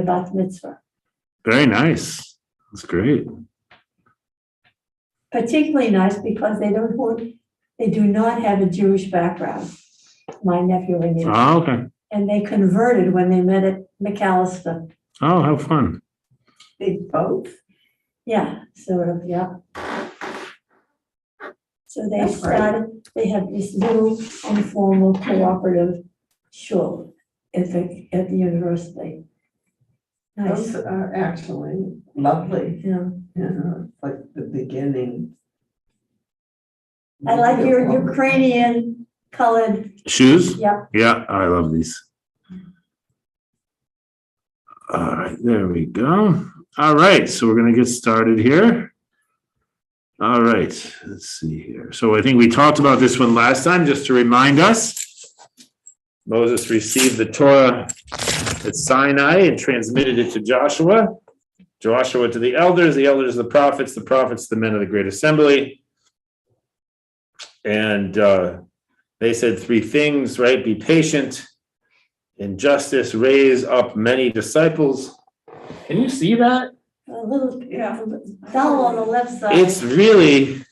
bat mitzvah. Very nice. That's great. Particularly nice because they do not have a Jewish background. My nephew and niece. Oh, okay. And they converted when they met at McAllister. Oh, how fun. They both? Yeah, sort of, yeah. So they they have this little informal cooperative shul at the university. Nice. Those are actually lovely, Yeah. like the beginning. I like your Ukrainian colored, Shoes? yeah. Yeah, I love these. All right, there we go. All right, so we're going to get started here. All right, let's see here. So I think we talked about this one last time, just to remind us. Moses received the Torah at Sinai and transmitted it to Joshua. Joshua to the elders the prophets the men of the great assembly. And they said three things, right? Be patient, in justice, raise up many disciples. Can you see that? A little, dull on the left side. It's really,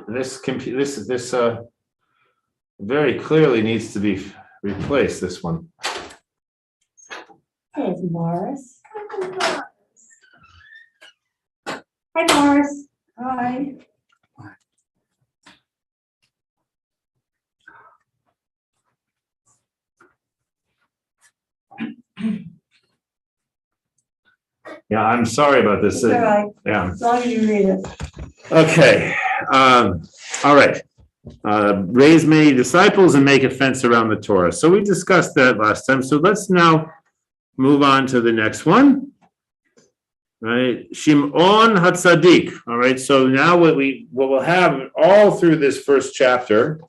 this very clearly needs to be replaced, this one. There's Morris. Hi, Morris. Hi. Yeah, I'm sorry about this. It's all right, Yeah. as long as you read it. Okay. All right. Raise many disciples and make a fence around the Torah. So we discussed that last time. So let's now move on to the next one. Right. Shimon Hatzadik. All right. So now what we'll have all through this first chapter,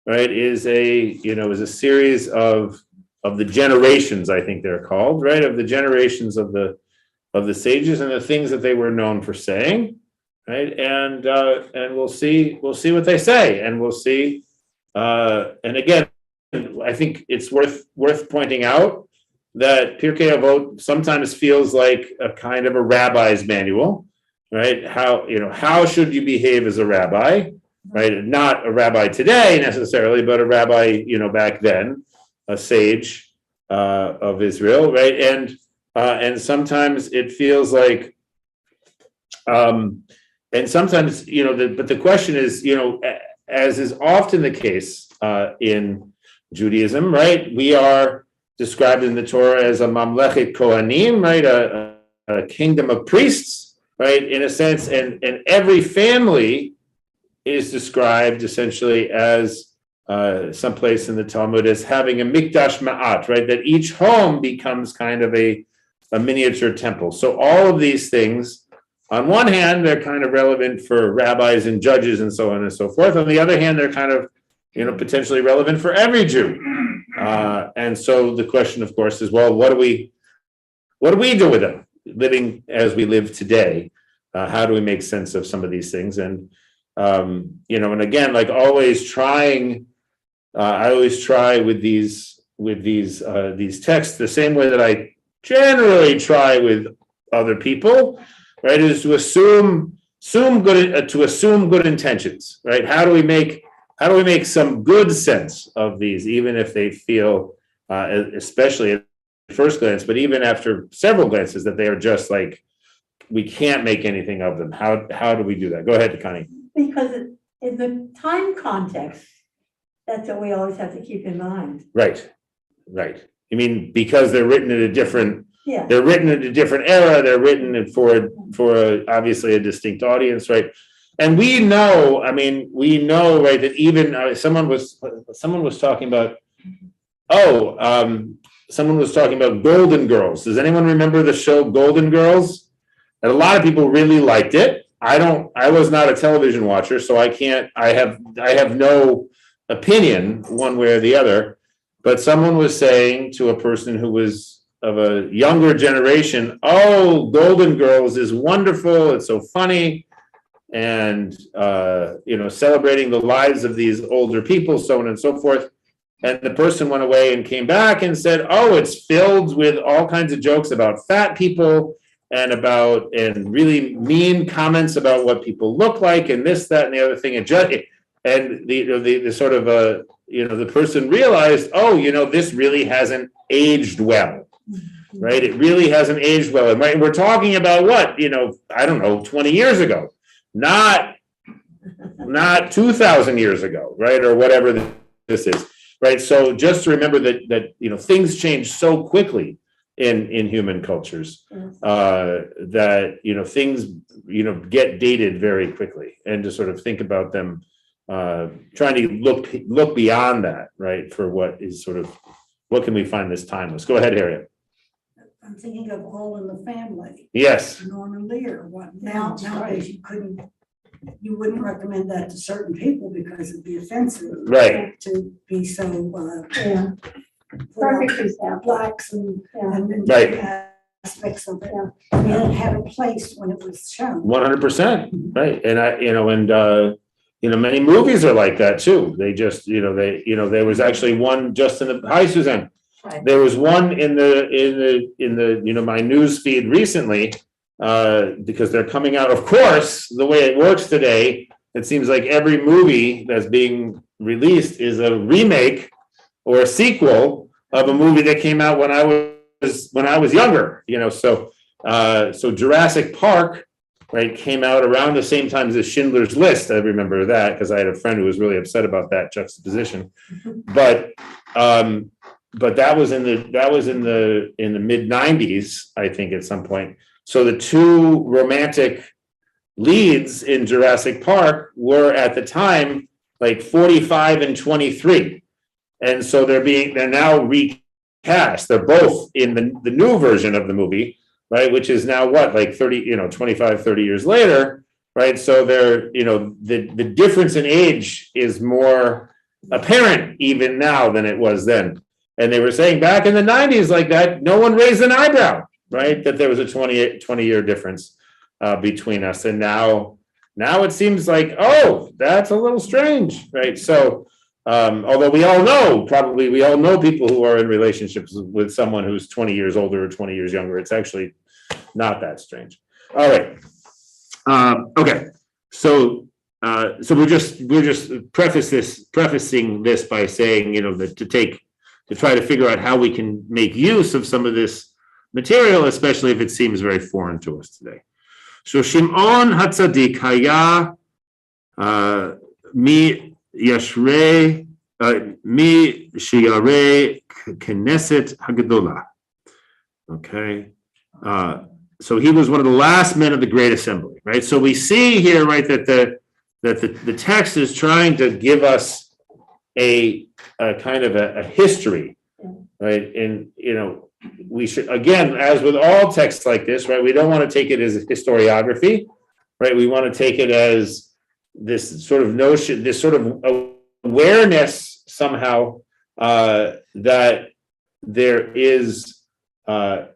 right, is a series of the generations, I think they're called, right, of the generations of the sages and the things that they were known for saying, right? And we'll see what they say, and we'll see. And again, I think it's worth pointing out that Pirkei Avot sometimes feels like a kind of a rabbi's manual, right? How should you behave as a rabbi, right? Not a rabbi today necessarily, but a rabbi, back then, a sage of Israel, right? And sometimes it feels like, and sometimes, but the question is, as is often the case in Judaism, right? We are described in the Torah as a mamlechet kohanim, right? A kingdom of priests, right? In a sense, and every family is described essentially as someplace in the Talmud as having a mikdash ma'at, right? That each home becomes kind of a miniature temple. So all of these things, on one hand, they're kind of relevant for rabbis and judges and so on and so forth. On the other hand, they're kind of, potentially relevant for every Jew. And so the question, of course, is, well, what do we do with them, living as we live today? How do we make sense of some of these things? And and again, like always trying, I always try with these texts the same way that I generally try with other people, right? Is to assume good intentions, right? How do we make some good sense of these, even if they feel, especially at first glance, but even after several glances, that they are just like, we can't make anything of them. How do we do that? Go ahead, Connie. Because in the time context, that's what we always have to keep in mind. Right. You mean because they're written in a different? Yeah. They're written in a different era. They're written for obviously a distinct audience, right? And we know, right, that even someone was talking about. Someone was talking about Golden Girls. Does anyone remember the show Golden Girls? And a lot of people really liked it. I was not a television watcher, so I have no opinion one way or the other. But someone was saying to a person who was of a younger generation, "Oh, Golden Girls is wonderful. It's so funny." And celebrating the lives of these older people, so on and so forth. And the person went away and came back and said, oh, it's filled with all kinds of jokes about fat people and really mean comments about what people look like and this, that, and the other thing. And the sort of, the person realized, oh, this really hasn't aged well, right? It really hasn't aged well. And right, we're talking about what, I don't know, 20 years ago, not 2,000 years ago, right? Or whatever this is, right? So just to remember that things change so quickly in human cultures, that, things, get dated very quickly, and to sort of think about them, trying to look beyond that, right? For what is sort of, what can we find this timeless? Go ahead, Harriet. I'm thinking of All in the Family. Yes. Norman Lear. Nowadays right. you wouldn't recommend that to certain people because it'd be offensive. Right. To be so, Yeah, perfect example. blacks and Right. aspects of it. And it had a place when it was shown. 100%, right? And many movies are like that too. They just, there was actually one just in the, hi, Suzanne. Right. There was one in the my news feed recently, because they're coming out, of course, the way it works today, it seems like every movie that's being released is a remake or a sequel of a movie that came out when I was younger, so Jurassic Park, right, came out around the same time as Schindler's List. I remember that because I had a friend who was really upset about that juxtaposition. But that was in the mid 90s, I think, at some point. So the two romantic leads in Jurassic Park were at the time like 45 and 23. And so they're now recast. They're both in the new version of the movie, right? Which is now what, like 30, 25, 30 years later, right? So they're, the difference in age is more apparent even now than it was then. And they were saying back in the 90s like that, no one raised an eyebrow, right? That there was a 20-year difference between us. And now it seems like, oh, that's a little strange, right? So, although we all know people who are in relationships with someone who's 20 years older or 20 years younger. It's actually not that strange. All right. Okay. So we're just prefacing this by saying, that to try to figure out how we can make use of some of this material, especially if it seems very foreign to us today. So Shimon Hatzadik haya mi Yashrei mi Shiyarei Knesset Hagadola. Okay. So he was one of the last men of the Great Assembly, right? So we see here, right, that the text is trying to give us a kind of a history, right? And we should, again, as with all texts like this, right, we don't want to take it as historiography, right? We want to take it as this sort of notion, this sort of awareness somehow that there is that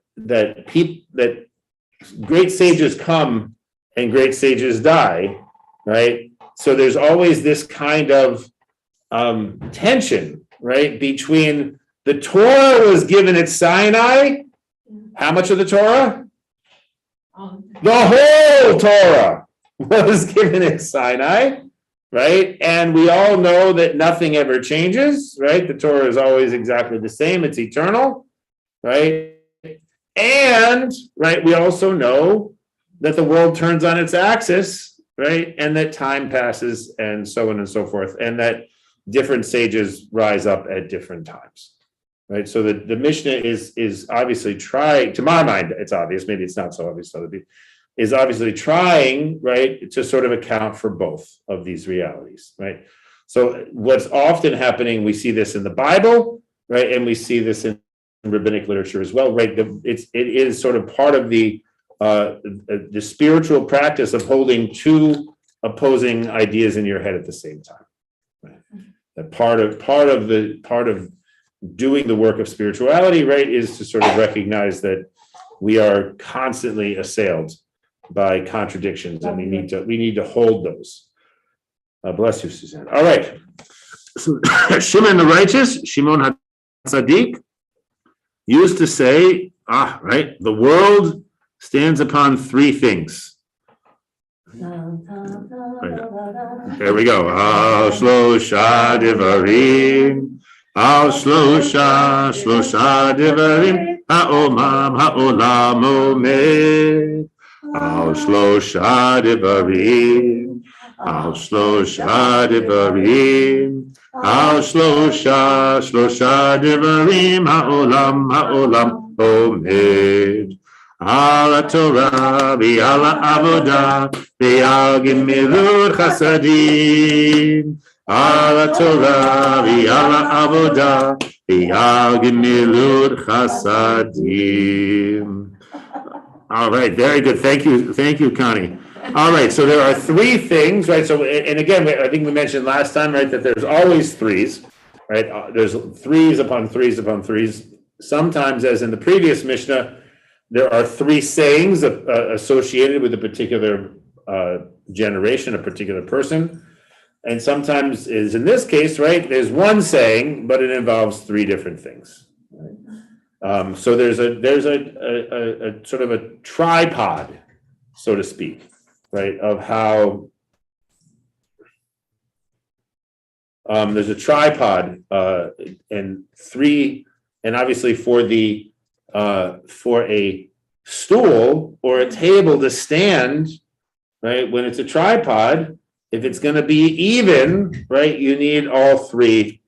great sages come and great sages die, right? So there's always this kind of tension, right, between the Torah was given at Sinai. How much of the Torah? The whole Torah was given at Sinai, right? And we all know that nothing ever changes, right? The Torah is always exactly the same. It's eternal, right? And, right, we also know that the world turns on its axis, right? And that time passes and so on and so forth. And that different sages rise up at different times. Right, so the Mishnah is obviously trying, to my mind, it's obvious, maybe it's not so obvious to other people, is obviously trying, right, to sort of account for both of these realities, right? So what's often happening, we see this in the Bible, right, and we see this in rabbinic literature as well, right? It is sort of part of the spiritual practice of holding two opposing ideas in your head at the same time. Right? That part of doing the work of spirituality, right, is to sort of recognize that we are constantly assailed by contradictions, and we need to hold those. Bless you, Suzanne. All right. So Shimon the righteous, Shimon HaTzadik, used to say, right, the world stands upon three things. There we go. Al shlosha divarim, al shlosha divarim, ha'olam omed, al shlosha divarim, al shlosha divarim, al shlosha divarim, ha'olam omed. Ala Torah, v'ala avodah, v'al gemilut chasadim. Ala Torah, v'ala avodah, v'al gemilut chasadim. All right, very good. Thank you, Connie. All right, so there are three things, right? So, and again, I think we mentioned last time, right, that there's always threes, right? There's threes upon threes upon threes. Sometimes, as in the previous Mishnah, there are three sayings associated with a particular generation, a particular person. And sometimes, is in this case, right, there's one saying, but it involves three different things. Right? So there's a sort of a tripod, so to speak, right, of how there's a tripod and three, and obviously for a stool or a table to stand, right, when it's a tripod, if it's going to be even, right, you need all three,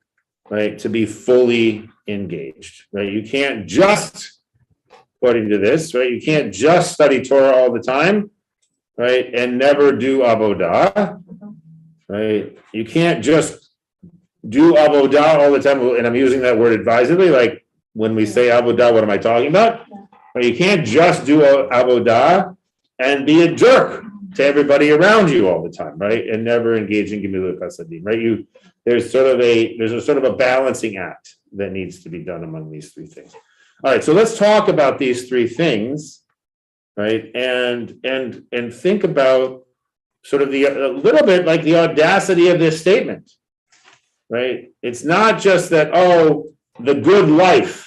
right, to be fully engaged, right? You can't just, according to this, right, you can't just study Torah all the time, right, and never do avodah, right? You can't just do avodah all the time, and I'm using that word advisedly, like when we say avodah, what am I talking about? Right? You can't just do avodah and be a jerk to everybody around you all the time, right? And never engage in gemilut chasadim, right? There's a sort of a balancing act that needs to be done among these three things. All right, so let's talk about these three things, right? And think about sort of a little bit like the audacity of this statement, right? It's not just that, the good life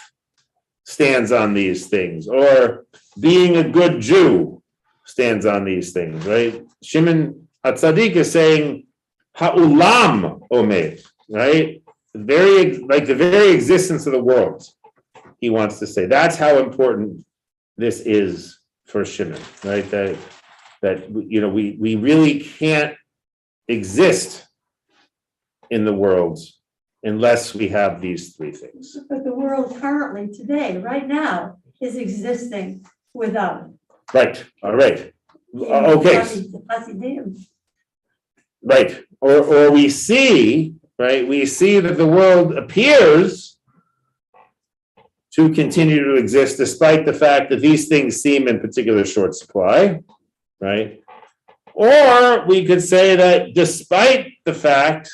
stands on these things, or being a good Jew stands on these things, right? Shimon HaTzadik is saying, ha'ulam omed, right? The very existence of the world, he wants to say. That's how important this is for Shimon, right? That we really can't exist in the world unless we have these three things. But the world currently, today, right now, is existing without. Right, all right. Okay. Right, or we see, right, we see that the world appears to continue to exist despite the fact that these things seem in particular short supply, right? Or we could say that despite the fact,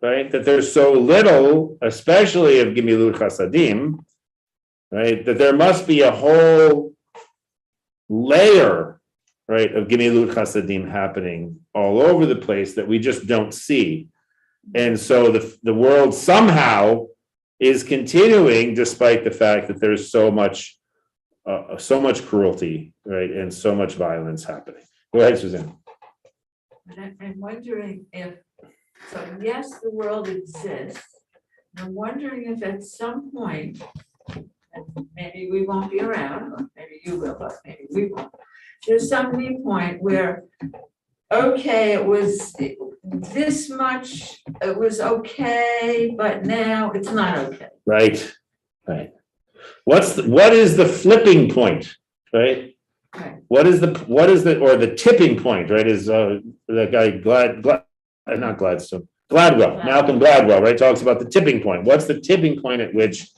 right, that there's so little, especially of gemilut chasadim, right, that there must be a whole layer, right, of gemilut chasadim happening all over the place that we just don't see. And so the world somehow is continuing despite the fact that there's so much cruelty, right, and so much violence happening. Go ahead, Suzanne. I'm wondering if, so yes, the world exists. I'm wondering if at some point, and maybe we won't be around, or maybe you will, but maybe we won't. There's some point where, okay, it was this much, it was okay, but now it's not okay. Right. What is the flipping point, right? Right. What is the tipping point, right? Is that guy Gladwell, Malcolm Gladwell, right? Talks about the tipping point. What's the tipping point at which,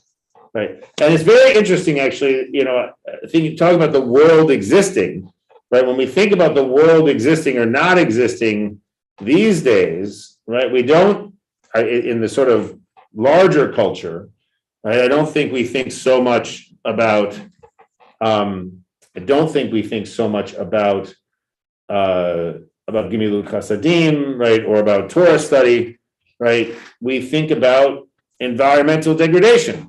right? And it's very interesting, actually, I think you talk about the world existing, right? When we think about the world existing or not existing these days, right? We don't, in the sort of larger culture, right? I don't think we think so much about, gemilut chasadim, right? Or about Torah study, right, we think about environmental degradation,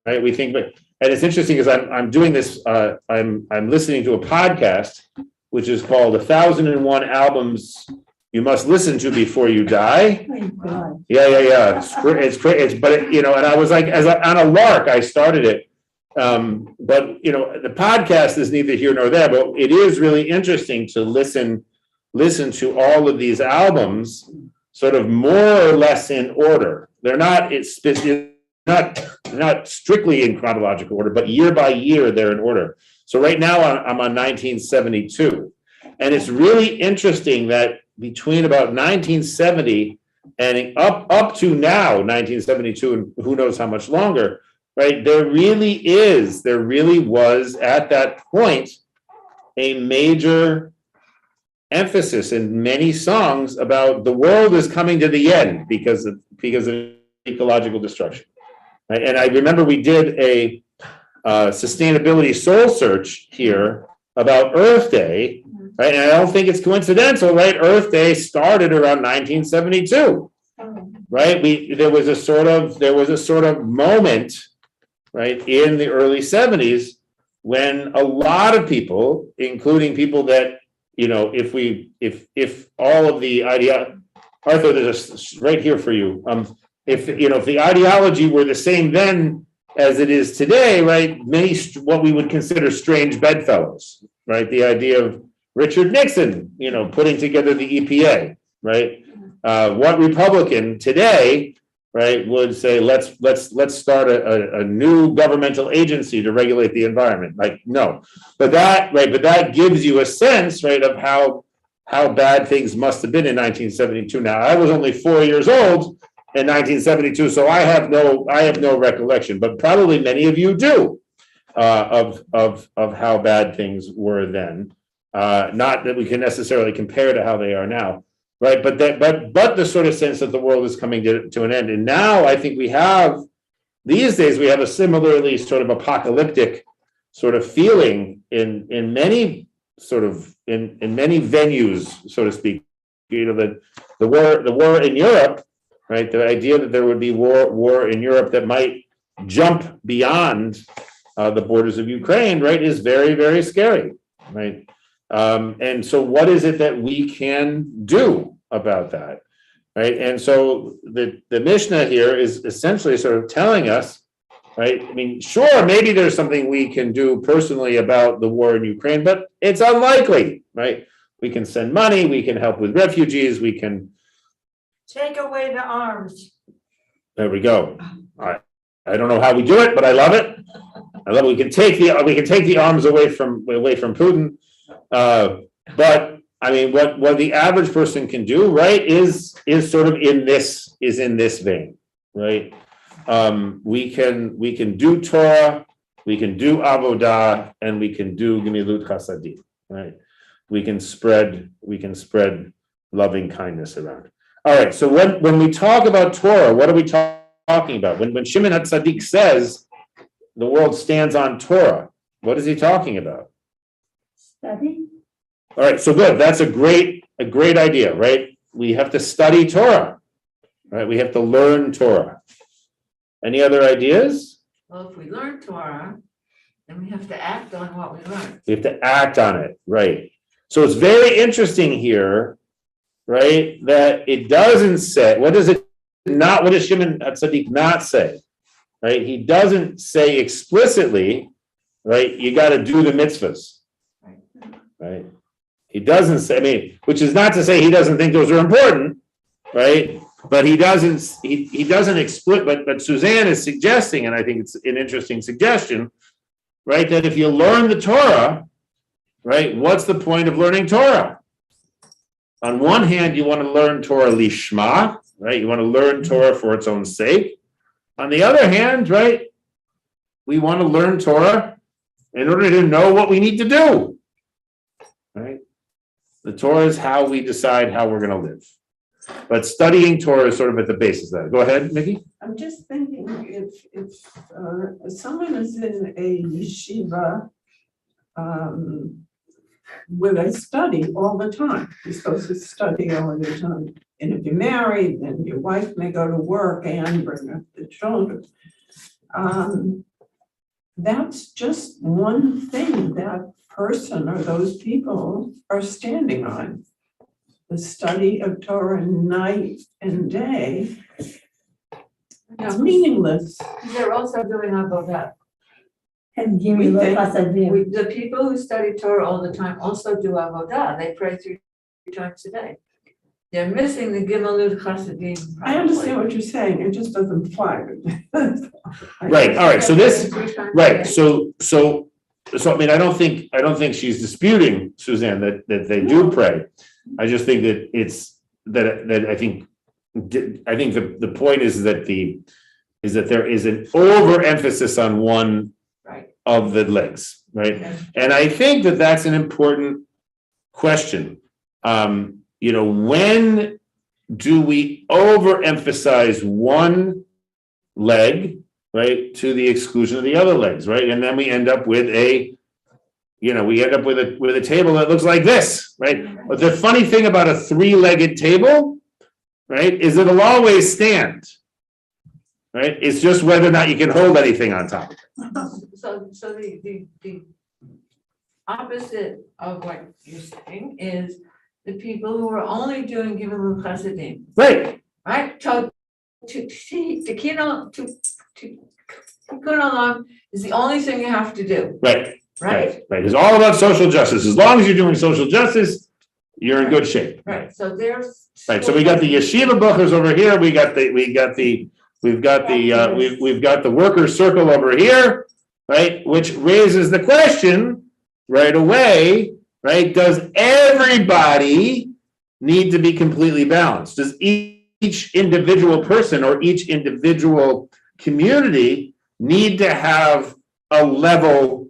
right? We think, and it's interesting because I'm doing this, I'm listening to a podcast, which is called 1,001 Albums You Must Listen to Before You Die. Oh, God. Yeah. It's great. But, and I was like, on a lark, I started it. But, the podcast is neither here nor there, but it is really interesting to listen to all of these albums sort of more or less in order. They're not, it's not strictly in chronological order, but year by year, they're in order. So right now I'm on 1972. And it's really interesting that between about 1970 and up to now, 1972, and who knows how much longer, right? There really was at that point a major emphasis in many songs about the world is coming to the end because of ecological destruction. Right? And I remember we did a sustainability soul search here about Earth Day, right? And I don't think it's coincidental, right? Earth Day started around 1972, right? There was a sort of moment, right, in the early 70s when a lot of people, including people that, if all of the Arthur, there's right here for you. If the ideology were the same then as it is today, right, many what we would consider strange bedfellows, right? The idea of Richard Nixon, putting together the EPA, right? What Republican today, right, would say, let's start a new governmental agency to regulate the environment. Like, no, but that gives you a sense, right, of how bad things must have been in 1972. Now, I was only 4 years old in 1972, so I have no recollection, but probably many of you do, of how bad things were then. Not that we can necessarily compare to how they are now. Right, but the sort of sense that the world is coming to an end, and now I think these days we have a similarly sort of apocalyptic sort of feeling in many in many venues, so to speak. The war in Europe, right? The idea that there would be war in Europe that might jump beyond the borders of Ukraine, right, is very, very scary, right? And so what is it that we can do about that, right? And so the Mishnah here is essentially sort of telling us, right? I mean, sure, maybe there's something we can do personally about the war in Ukraine, but it's unlikely, right? We can send money, we can help with refugees, we can Take away the arms. There we go. I don't know how we do it, but I love it. We can take the arms away from Putin. But I mean, what the average person can do, right, is sort of in this vein, right? We can do Torah, we can do avodah, and we can do gemilut chasadim, right? We can spread loving kindness around. All right. So when we talk about Torah, what are we talking about? When Shimon HaTzadik says the world stands on Torah, what is he talking about? Study? All right, so good. That's a great idea, right? We have to study Torah, right? We have to learn Torah. Any other ideas? Well, if we learn Torah, then we have to act on what we learn. We have to act on it, right? So it's very interesting here, right? That it doesn't say, what does Shimon HaTzadik not say? Right? He doesn't say explicitly, right? You got to do the mitzvahs, right? He doesn't say, I mean, which is not to say he doesn't think those are important, right? But he doesn't but Suzanne is suggesting, and I think it's an interesting suggestion, right? That if you learn the Torah, right, what's the point of learning Torah? On one hand, you want to learn Torah lishma, right? You want to learn Torah for its own sake. On the other hand, right, we want to learn Torah in order to know what we need to do, right? The Torah is how we decide how we're going to live. But studying Torah is sort of at the basis of that. Go ahead, Mickey. I'm just thinking if someone is in a yeshiva where they study all the time, you're supposed to study all the time. And if you're married, then your wife may go to work and bring up the children. That's just one thing that person or those people are standing on. The study of Torah night and day. It's meaningless. They're also doing avodah. And give We me think- chasadim. The people who study Torah all the time also do avodah. They pray 3 times a day. They're missing the Gimelud Chasadim. I understand what you're saying, it just doesn't fly. Right, all right, so this, 3 times a right, day. so, I mean, I don't think she's disputing, Suzanne, that they do pray. I just think that I think the point is that there is an overemphasis on one Right. of the legs, right? Okay. And I think that that's an important question. When do we overemphasize one leg, right, to the exclusion of the other legs, right? And then we end up with a table that looks like this, right? But the funny thing about a 3-legged table, right, is it'll always stand, right? It's just whether or not you can hold anything on top. So the opposite of what you're saying is the people who are only doing Gimelud Chasadim, Right, right? So Tikkun Olam is the only thing you have to do, right, right? right. It's all about social justice. As long as you're doing social justice, you're in good shape. Right, so there's. Right, so we got the yeshiva buchers over here, we've got the workers' circle over here, right, which raises the question right away, right, does everybody need to be completely balanced? Does each individual person or each individual community need to have a level,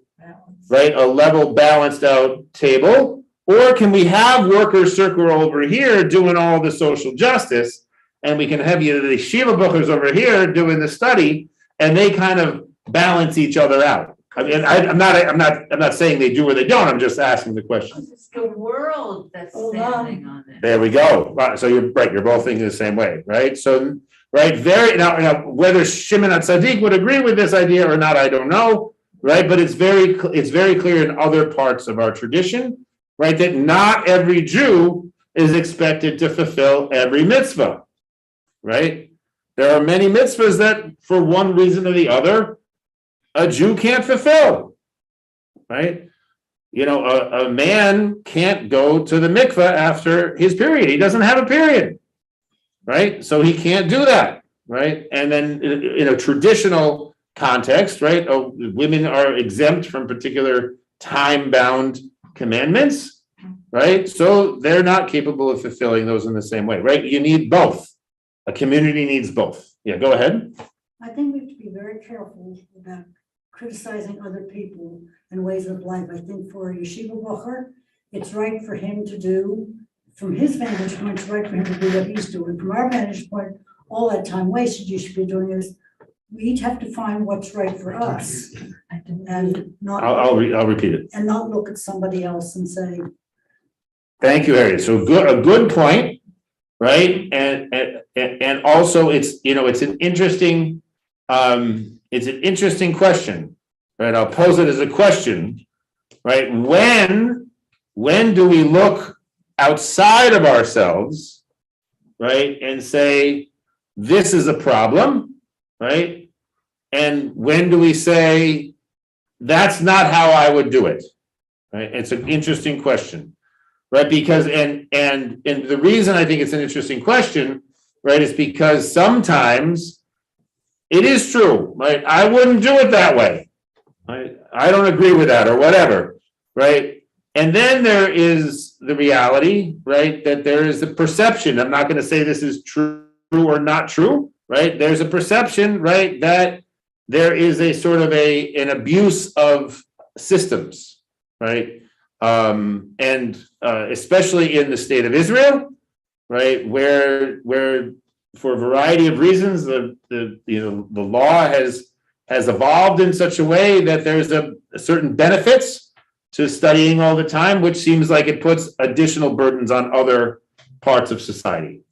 right, a level balanced out table? Or can we have workers' circle over here doing all the social justice, and we can have the Shiva Buchers over here doing the study, and they kind of balance each other out? I mean, I'm not saying they do or they don't. I'm just asking the question. It's the world that's Hold standing on it. There we go. Right, so you're right. You're both thinking the same way, right? So, right, now whether Shimon HaTzadik would agree with this idea or not, I don't know, right? But it's very clear in other parts of our tradition, right, that not every Jew is expected to fulfill every mitzvah, right? There are many mitzvahs that, for one reason or the other, a Jew can't fulfill, right? A man can't go to the mikveh after his period. He doesn't have a period, right? So he can't do that, right? And then in a traditional context, right, women are exempt from particular time-bound commandments, right? So they're not capable of fulfilling those in the same way, right? You need both. A community needs both. Yeah, go ahead. I think we have to be very careful about criticizing other people and ways of life. I think for a yeshiva bocher, it's right for him to do, from his vantage point, it's right for him to do what he's doing. From our vantage point, all that time wasted you should be doing is, we each have to find what's right for us and not, I'll repeat it. and not look at somebody else and say, Thank you, Harriet. So a good point, right? And also it's an interesting question, right? I'll pose it as a question, right? When do we look outside of ourselves, right, and say, this is a problem, right? And when do we say, that's not how I would do it, right? It's an interesting question, right? Because, and the reason I think it's an interesting question, right, is because sometimes it is true, right? I wouldn't do it that way. I don't agree with that or whatever, right? And then there is the reality, right, that there is a perception. I'm not going to say this is true or not true, right? There's a perception, right, that there is a sort of an abuse of systems, right? And especially in the state of Israel, right, where for a variety of reasons, the law has evolved in such a way that there's a certain benefits to studying all the time, which seems like it puts additional burdens on other parts of society.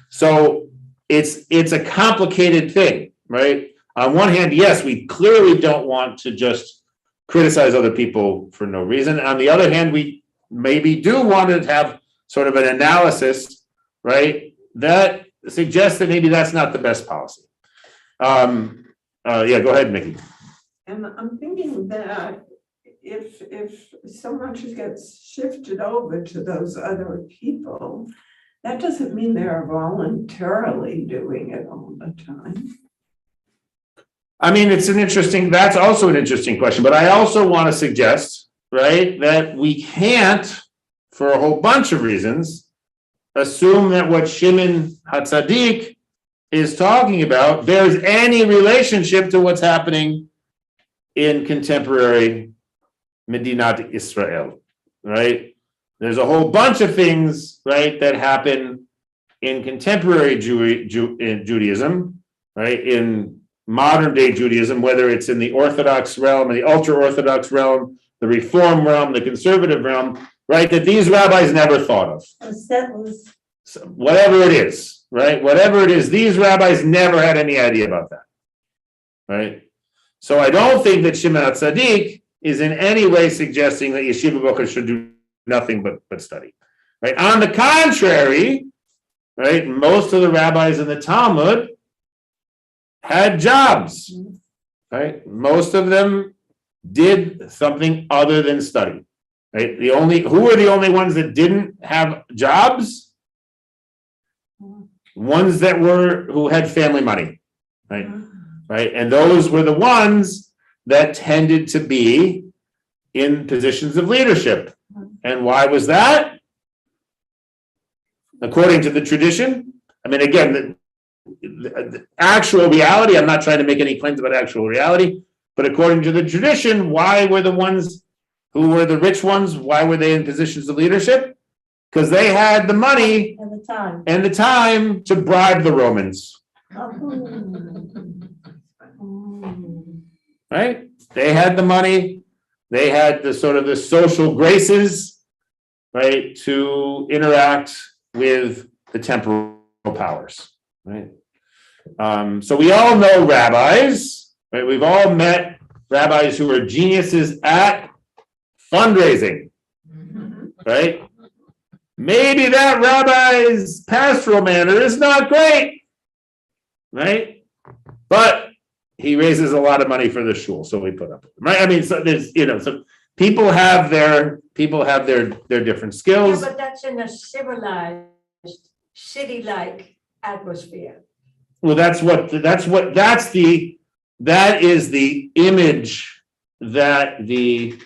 So it's a complicated thing, right? On one hand, yes, we clearly don't want to just criticize other people for no reason. On the other hand, we maybe do want to have sort of an analysis, right? That suggests that maybe that's not the best policy. Yeah, go ahead, Mickey. And I'm thinking that if so much gets shifted over to those other people, that doesn't mean they're voluntarily doing it all the time. I mean, that's also an interesting question, but I also want to suggest, right, that we can't, for a whole bunch of reasons, assume that what Shimon HaTzadik is talking about bears any relationship to what's happening in contemporary Medinat Israel, right? There's a whole bunch of things, right, that happen in contemporary Judaism, right, in modern day Judaism, whether it's in the Orthodox realm, the ultra-Orthodox realm, the Reform realm, the conservative realm, right, that these rabbis never thought of. So whatever it is, right, whatever it is, these rabbis never had any idea about that, right? So I don't think that Shimon HaTzadik is in any way suggesting that Yeshiva Bochur should do nothing but study, right? On the contrary, right, most of the rabbis in the Talmud had jobs, right? Most of them did something other than study, right? Who were the only ones that didn't have jobs? Ones who had family money, right? Right, and those were the ones that tended to be in positions of leadership. And why was that? According to the tradition, I mean, again, the actual reality, I'm not trying to make any claims about actual reality, but according to the tradition, why were the ones who were the rich ones, why were they in positions of leadership? Because they had the money and the time to bribe the Romans. Right? They had the money, they had the sort of the social graces, right, to interact with the temporal powers, right? So we all know rabbis, right? We've all met rabbis who are geniuses at fundraising, right? Maybe that rabbi's pastoral manner is not great, right? But he raises a lot of money for the shul, so we put up with him, right? I mean, so there's, so people have their different skills. Yeah, but that's in a civilized, city-like atmosphere. Well, that is the image that the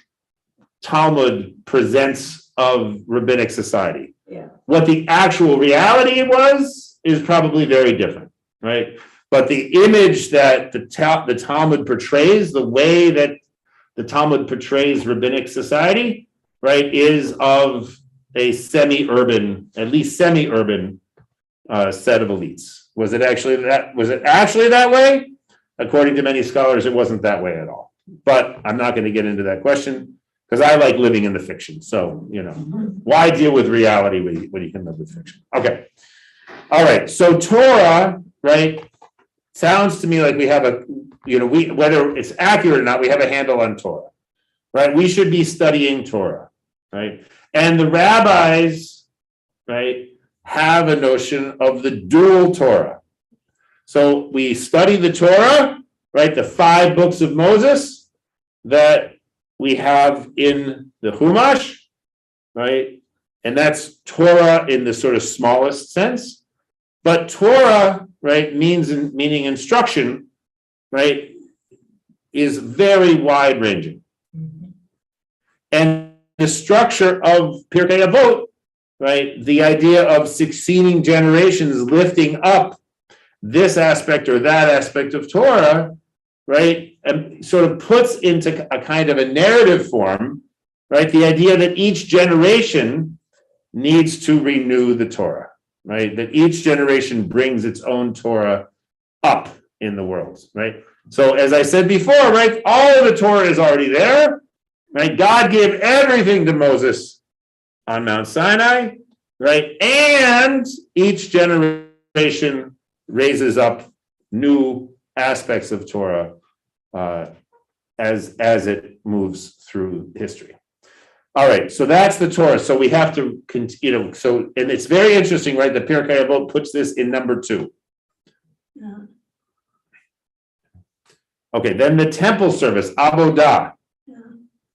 Talmud presents of rabbinic society. Yeah. What the actual reality is probably very different, right? But the image that the Talmud portrays, the way that the Talmud portrays rabbinic society, right, is of a semi-urban, at least semi-urban set of elites. Was it actually that way? According to many scholars, it wasn't that way at all. But I'm not going to get into that question because I like living in the fiction. So, why deal with reality when you can live with fiction? Okay. All right. So Torah, right? Sounds to me like we have whether it's accurate or not, we have a handle on Torah, right? We should be studying Torah, right? And the rabbis, right, have a notion of the dual Torah. So we study the Torah, right, the 5 books of Moses that we have in the Chumash, right? And that's Torah in the sort of smallest sense. But Torah, right, meaning instruction, right, is very wide-ranging. And the structure of Pirkei Avot, right, the idea of succeeding generations lifting up this aspect or that aspect of Torah, right, and sort of puts into a kind of a narrative form, right, the idea that each generation needs to renew the Torah. Right, that each generation brings its own Torah up in the world, right? So as I said before, right, all of the Torah is already there, right? God gave everything to Moses on Mount Sinai, right? And each generation restoration raises up new aspects of Torah as it moves through history. All right, so that's the Torah. So we have to, so, and it's very interesting, right? The Pirkei Avot puts this in number 2. Yeah. Okay, then the temple service, Avodah. Yeah.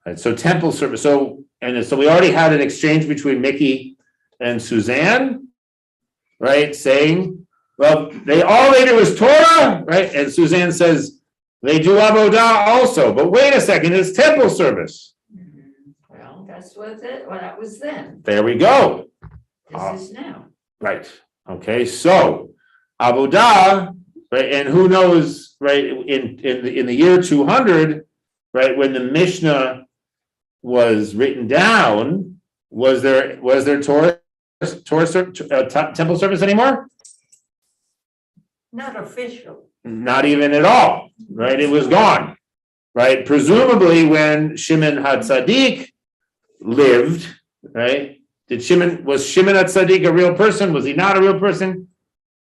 Right, so temple service. So we already had an exchange between Mickey and Suzanne, right? Saying, well, all they do is Torah, right? And Suzanne says they do Avodah also. But wait a second, it's temple service. Well, that's what that was then. There we go. This is now. Right. Okay. So Avodah, right? And who knows, right? In the year 200, right, when the Mishnah was written down, was there Torah temple service anymore? Not official. Not even at all. Right. It was gone. Right. Presumably, when Shimon HaTzadik lived, right? Was Shimon HaTzadik a real person? Was he not a real person?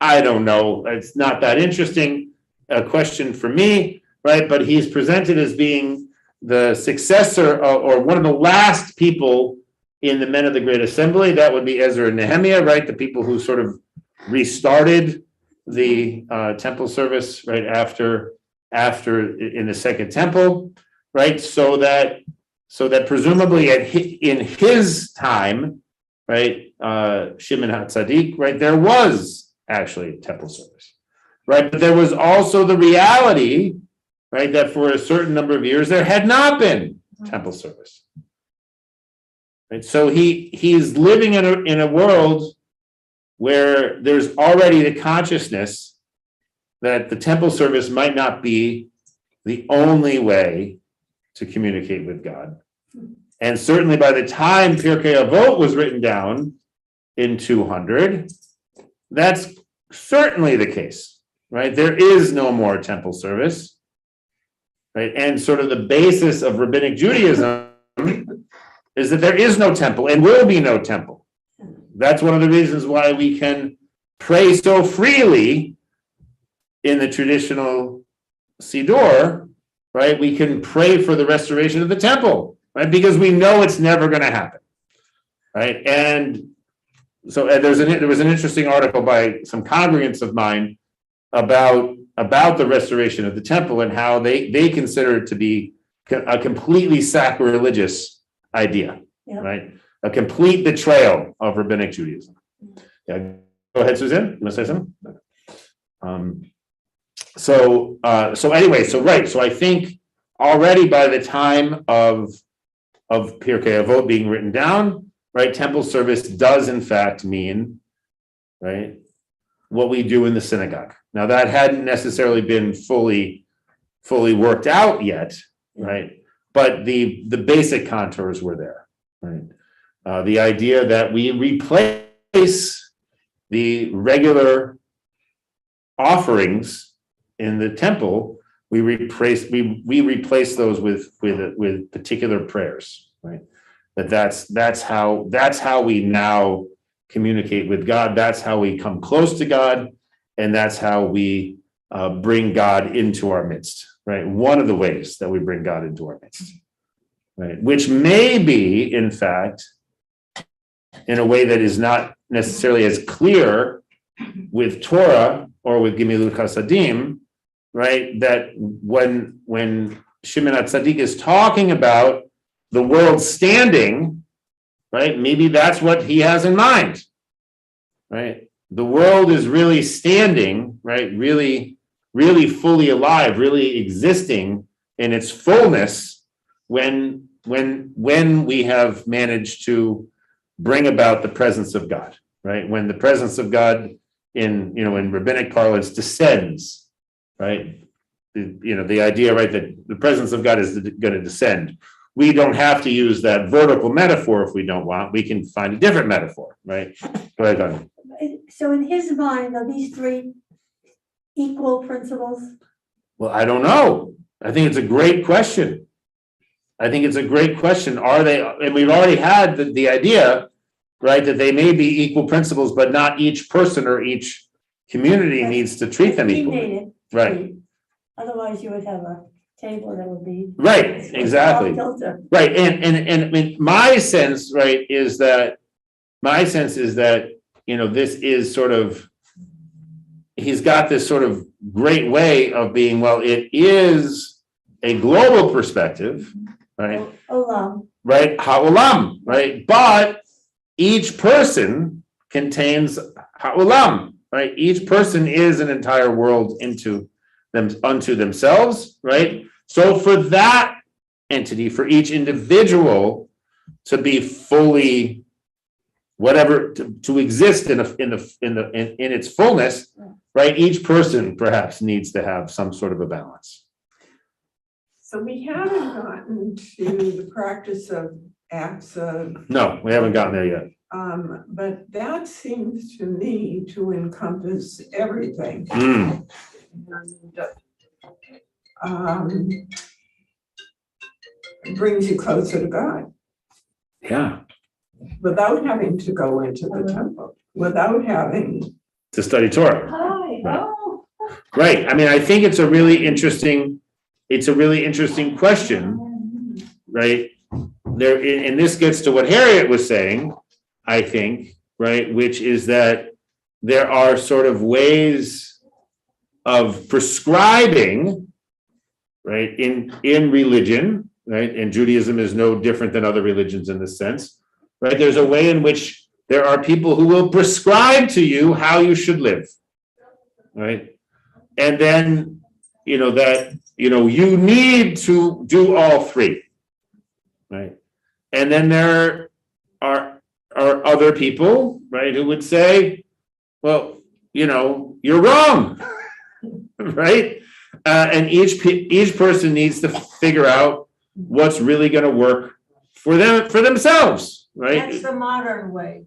I don't know. It's not that interesting a question for me, right? But he's presented as being the successor or one of the last people in the men of the Great Assembly. That would be Ezra and Nehemiah, right? The people who sort of restarted the temple service right after in the Second Temple, right? So that presumably in his time, right, Shimon HaTzadik, right, there was actually temple service, right? But there was also the reality, right, that for a certain number of years there had not been temple service, right? So he's living in a world where there's already the consciousness that the temple service might not be the only way to communicate with God. And certainly by the time Pirkei Avot was written down in 200, that's certainly the case, right? There is no more temple service, right? And sort of the basis of rabbinic Judaism is that there is no temple and will be no temple. That's one of the reasons why we can pray so freely in the traditional Siddur, right? We can pray for the restoration of the temple, right? Because we know it's never going to happen, right? And so there was an interesting article by some congregants of mine about the restoration of the temple and how they consider it to be a completely sacrilegious idea, Yeah. right? A complete betrayal of rabbinic Judaism. Yeah, go ahead, Suzanne. You want to say something? So I think already by the time of Pirkei Avot being written down, right, temple service does in fact mean, right, what we do in the synagogue. Now that hadn't necessarily been fully worked out yet, right? But the basic contours were there, right? The idea that we replace the regular offerings in the temple, we replace those with particular prayers, right? That's how we now communicate with God. That's how we come close to God, and that's how we bring God into our midst, right? One of the ways that we bring God into our midst, right? Which may be, in fact, in a way that is not necessarily as clear with Torah or with Gemilut Chasadim, right? That when Shimon HaTzadik is talking about the world standing, right? Maybe that's what he has in mind, right? The world is really standing, right? Really fully alive, really existing in its fullness when we have managed to bring about the presence of God, right? When the presence of God in rabbinic parlance descends, right? The idea, right, that the presence of God is going to descend. We don't have to use that vertical metaphor if we don't want. We can find a different metaphor, right? Go ahead, Gandhi. So in his mind, are these three equal principles? Well, I don't know. I think it's a great question. Are they, and we've already had the idea, right, that they may be equal principles, but not each person or each community needs to treat them He equally. made it. Right, Otherwise, you would have a table that would be. right, exactly. off kilter. Right, and I mean, my sense, right, is that, you know, this is sort of, he's got this sort of great way of being, well, it is a global perspective, right? Olam, Right, ha'olam, right? But each person contains ha'olam, right? Each person is an entire world unto themselves, right? So for that entity, for each individual to be fully whatever, to exist in its fullness, right? Each person perhaps needs to have some sort of a balance. So we haven't gotten to the practice of acts of, No, we haven't gotten there yet. but that seems to me to encompass everything. Mm, And, it brings you closer to God yeah, without having to go into the temple, without having. to study Torah. hi, Right. oh. Right, I mean, I think it's a really interesting question, right? And this gets to what Harriet was saying, I think, right, which is that there are sort of ways of prescribing, right, in religion, right, and Judaism is no different than other religions in this sense, right? There's a way in which there are people who will prescribe to you how you should live, right? And then, you know, that, you know, you need to do all three, right? And then there are other people, right, who would say, well, you know, you're wrong, right? And each person needs to figure out what's really going to work for themselves, right? That's the modern way.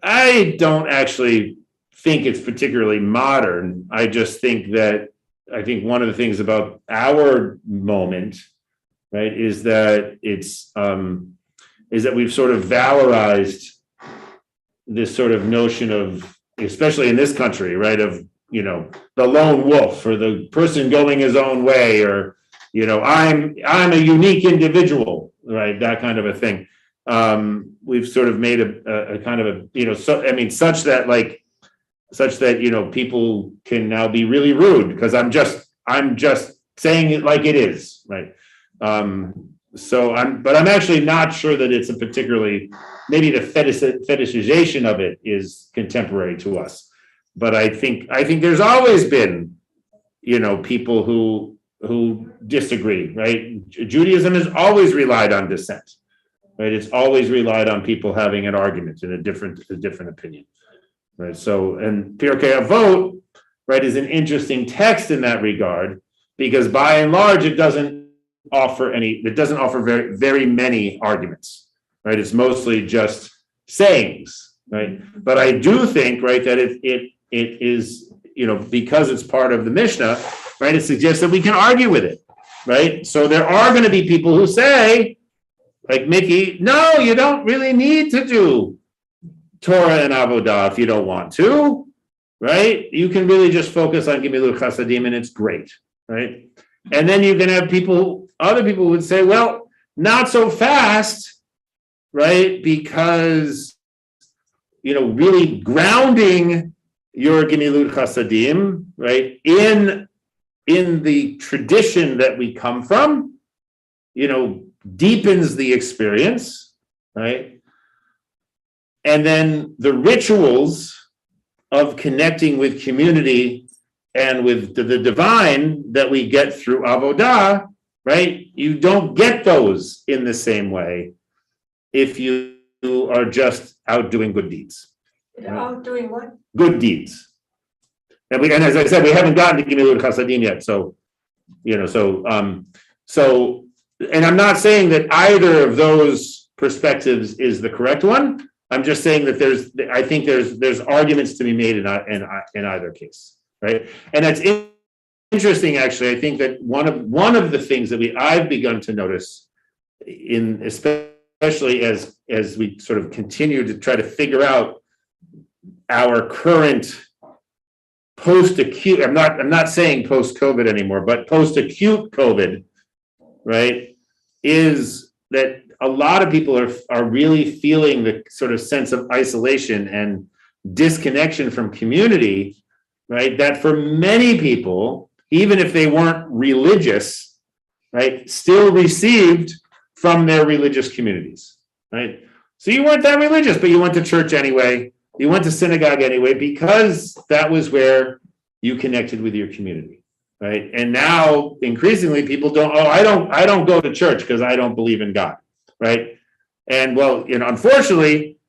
I don't actually think it's particularly modern. I just think that, I think one of the things about our moment, right, is that is that we've sort of valorized this sort of notion of, especially in this country, right, of, you know, the lone wolf or the person going his own way, or, you know, I'm a unique individual, right, that kind of a thing. We've sort of made a kind of a, you know, so I mean, such that, you know, people can now be really rude because I'm just saying it like it is, right? But I'm actually not sure that it's a particularly, maybe the fetishization of it is contemporary to us. But I think there's always been, you know, people who disagree, right? Judaism has always relied on dissent, right? It's always relied on people having an argument and a different opinion, right? So, and Pirkei Avot, right, is an interesting text in that regard, because by and large, it doesn't offer very, very many arguments, right? It's mostly just sayings, right? But I do think, right, that it is, you know, because it's part of the Mishnah, right, it suggests that we can argue with it, right? So there are going to be people who say, like Mickey, no, you don't really need to do Torah and Avodah if you don't want to, right? You can really just focus on Gemilut Chasadim and it's great, right? And then you can have other people would say, well, not so fast, right? Because, you know, really grounding your Gemilut Chasadim, right, in the tradition that we come from, you know, deepens the experience, right? And then the rituals of connecting with community and with the divine that we get through Avodah, right? You don't get those in the same way if you are just out doing good deeds. Out doing what? Good deeds. And as I said, we haven't gotten to Gemilut Chasadim yet. So, you know, and I'm not saying that either of those perspectives is the correct one. I'm just saying that I think there's arguments to be made in either case, right? And that's interesting, actually. I think that one of the things that I've begun to notice, especially as we sort of continue to try to figure out our current post-acute, I'm not saying post-COVID anymore, but post-acute COVID, right, is that a lot of people are really feeling the sort of sense of isolation and disconnection from community, right? That for many people, even if they weren't religious, right, still received from their religious communities, right? So you weren't that religious, but you went to church anyway. You went to synagogue anyway, because that was where you connected with your community, right? And now increasingly people I don't go to church because I don't believe in God, right? And well, unfortunately,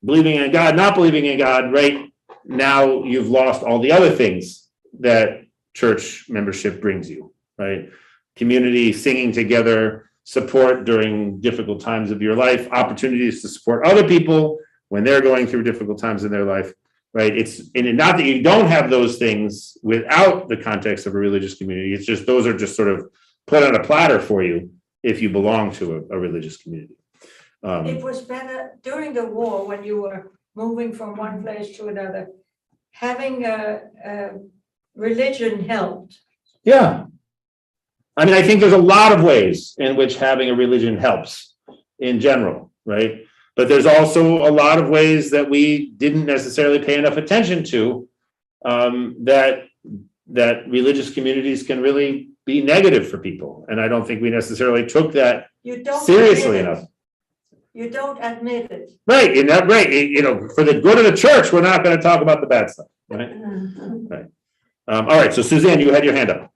believing in God, not believing in God, right? Now you've lost all the other things that church membership brings you, right? Community, singing together, support during difficult times of your life, opportunities to support other people when they're going through difficult times in their life, right? It's not that you don't have those things without the context of a religious community. It's just those are just sort of put on a platter for you if you belong to a religious community. It was better during the war when you were moving from one place to another. Having a religion helped. Yeah. I mean, I think there's a lot of ways in which having a religion helps in general, right? But there's also a lot of ways that we didn't necessarily pay enough attention to, that religious communities can really be negative for people. And I don't think we necessarily took that seriously enough. You don't admit it. Right, right. For the good of the church, we're not going to talk about the bad stuff, right? Right. All right, so Suzanne, you had your hand up.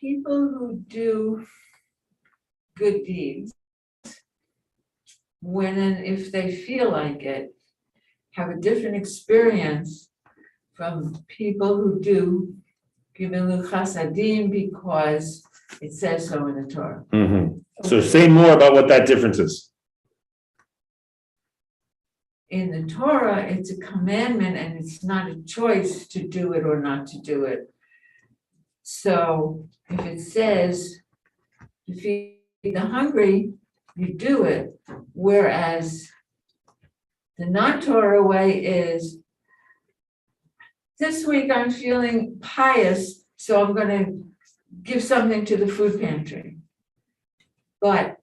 People who do good deeds, when and if they feel like it, have a different experience from people who do gimilu chasadim because it says so in the Torah. Mm-hmm. So say more about what that difference is. In the Torah, it's a commandment and it's not a choice to do it or not to do it. So if it says to feed the hungry, you do it. Whereas the non-Torah way is, this week I'm feeling pious, so I'm going to give something to the food pantry. But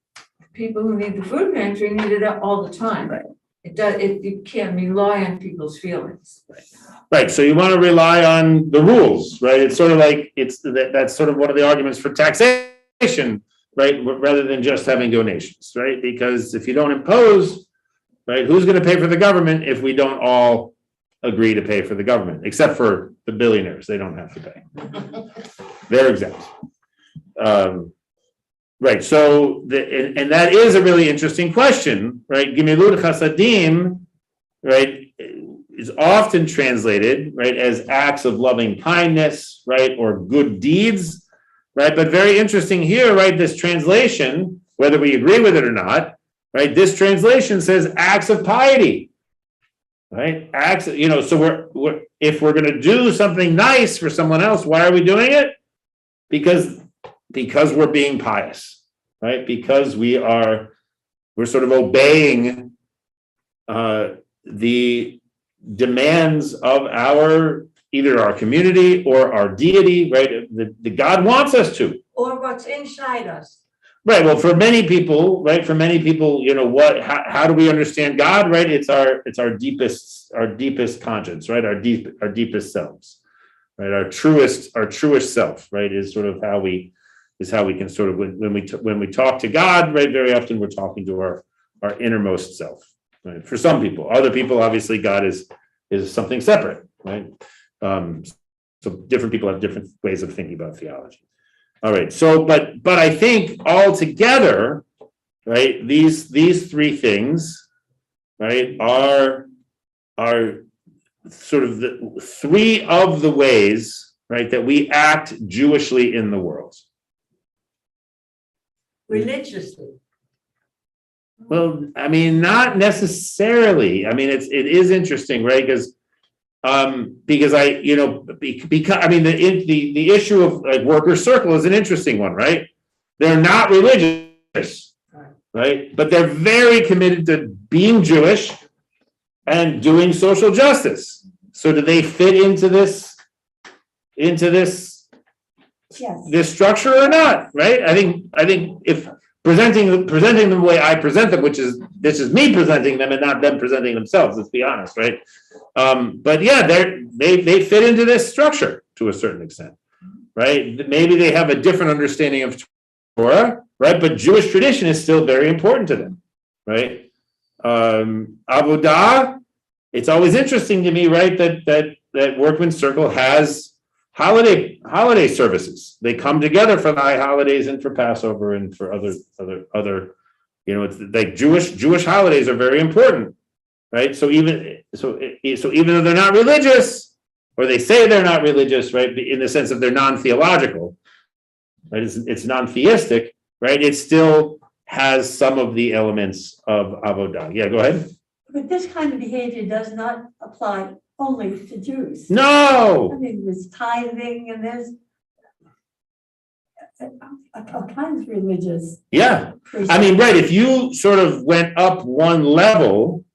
people who need the food pantry need it all the time. Right. You can't rely on people's feelings. Right. So you want to rely on the rules, right? It's sort of like that's sort of one of the arguments for taxation, right? Rather than just having donations, right? Because if you don't impose, right, who's going to pay for the government if we don't all agree to pay for the government, except for the billionaires? They don't have to pay. They're exempt. Right. So, and that is a really interesting question, right? Gimilut chasadim, right, is often translated, right, as acts of loving kindness, right, or good deeds, right? But very interesting here, right? This translation, whether we agree with it or not, right? This translation says acts of piety, right? Acts, so we're if we're going to do something nice for someone else, why are we doing it? Because we're being pious, right? Because we're sort of obeying the demands of either our community or our deity, right? The God wants us to. Or what's inside us. Right. Well, for many people, how do we understand God? Right. It's our deepest conscience, right? Our deepest selves, right? Our truest self, right? Is sort of how we can sort of when we talk to God, right? Very often we're talking to our innermost self, right? For some people, other people, obviously, God is something separate, right? So different people have different ways of thinking about theology. All right. So, but I think altogether, right? These three things, right, are sort of the three of the ways, right, that we act Jewishly in the world. Religiously. Well, I mean, not necessarily. I mean, it is interesting, right? Because the issue of like worker circle is an interesting one, right? They're not religious, right? But they're very committed to being Jewish and doing social justice. So do they fit into this Yes. this structure or not, right? I think if presenting them the way I present them, which is this is me presenting them and not them presenting themselves, let's be honest, right? But yeah, they fit into this structure to a certain extent, right? Maybe they have a different understanding of Torah, right? But Jewish tradition is still very important to them, right? Avodah, it's always interesting to me, right? That Workman's Circle has holiday services. They come together for the high holidays and for Passover and for other, it's like Jewish holidays are very important, right? So even though they're not religious, or they say they're not religious, right, in the sense of they're non-theological, right? It's non-theistic, right? It still has some of the elements of Avodah. Yeah, go ahead. But this kind of behavior does not apply only to Jews. I No, mean, there's tithing and there's all kinds of religious. yeah. I mean, right, if you sort of went up one level,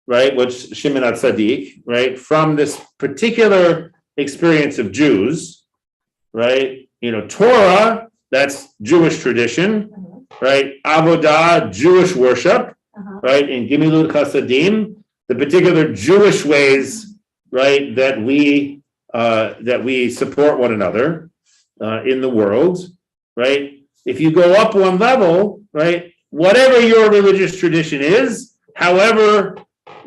right, which Shimon HaTzadik, right, from this particular experience of Jews, right, Torah, that's Jewish tradition, right, Avodah, Jewish worship, right, in Gimilut Chasadim, the particular Jewish ways, right, that we support one another in the world, right? If you go up one level, right, whatever your religious tradition is, however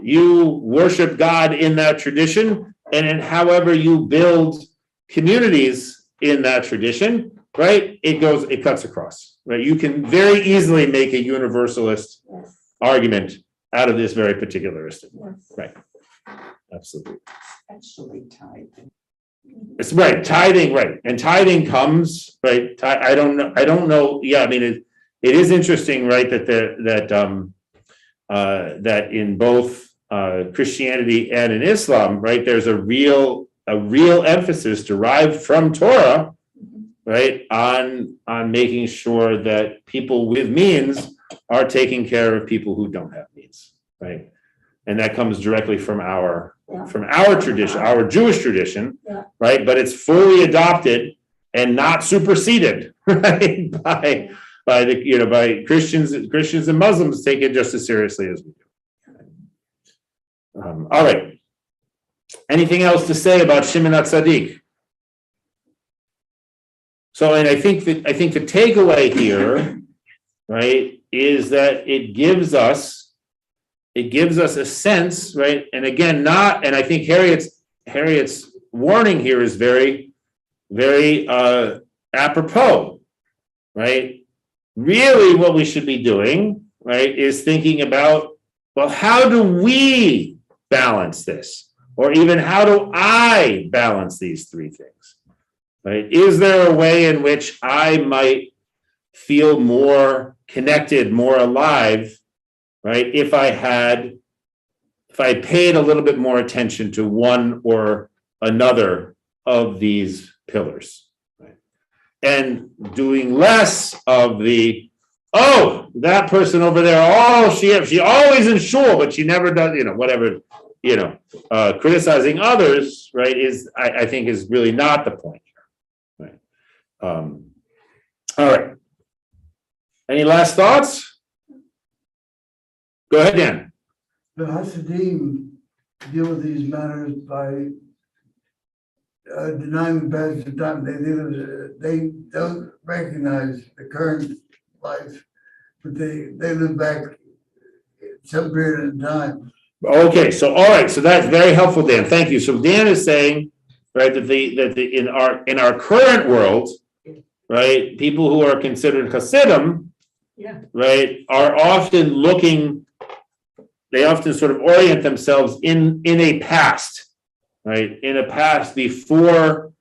you worship God in that tradition, and in however you build communities in that tradition, right, it cuts across, right? You can very easily make a universalist Yes, argument out of this very particularistic, yes. right? Absolutely. Actually tithing. It's right, tithing, right, and tithing comes, right, I don't know, yeah, I mean, it is interesting, right, that in both Christianity and in Islam, right, there's a real emphasis derived from Torah, right, on making sure that people with means are taking care of people who don't have means, right? And that comes directly from our tradition, our Jewish tradition, Yeah. right? But it's fully adopted and not superseded, right? By Christians and Muslims take it just as seriously as we do. All right. Anything else to say about Shimon HaTzadik? So, and I think the takeaway here, right, is that it gives us a sense, right? And again, and I think Harriet's warning here is very, very apropos, right? Really what we should be doing, right, is thinking about, well, how do we balance this? Or even how do I balance these three things, right? Is there a way in which I might feel more connected, more alive, right, if I paid a little bit more attention to one or another of these pillars, right? And doing less of that person over there, she always in shul, but she never does, whatever, criticizing others, right, I think is really not the point here, right? All right. Any last thoughts? Go ahead, Dan. The Hasidim deal with these matters by denying the passage of time. They don't recognize the current life, but they live back some period of time. Okay, so all right, so that's very helpful, Dan. Thank you. So Dan is saying, right, that in our current world, right, people who are considered Hasidim, right, are often they often sort of orient themselves in a past, right? In a past before,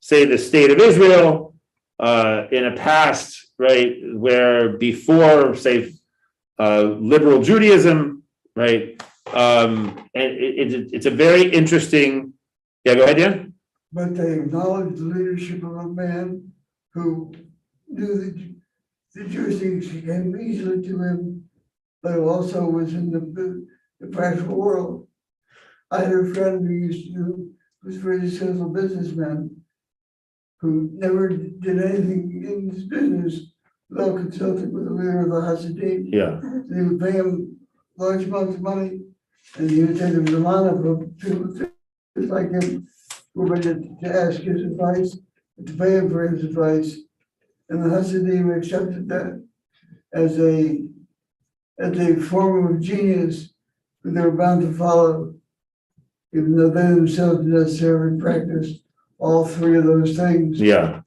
say, the state of Israel, in a past, right, where before, say, liberal Judaism, right? And it's a very interesting, yeah, go ahead, Dan. But they acknowledge the leadership of a man who knew the Jewish things came easily to him, but also was in the practical world. I had a friend who was a very successful businessman who never did anything in his business without consulting with the leader of the Hasidim. Yeah, And he would pay him large amounts of money, and he would take him to Monaco to like him, who were ready to ask his advice, to pay him for his advice. And the Hasidim accepted that as a form of genius that they were bound to follow, even though they themselves didn't necessarily practice all three of those things. yeah.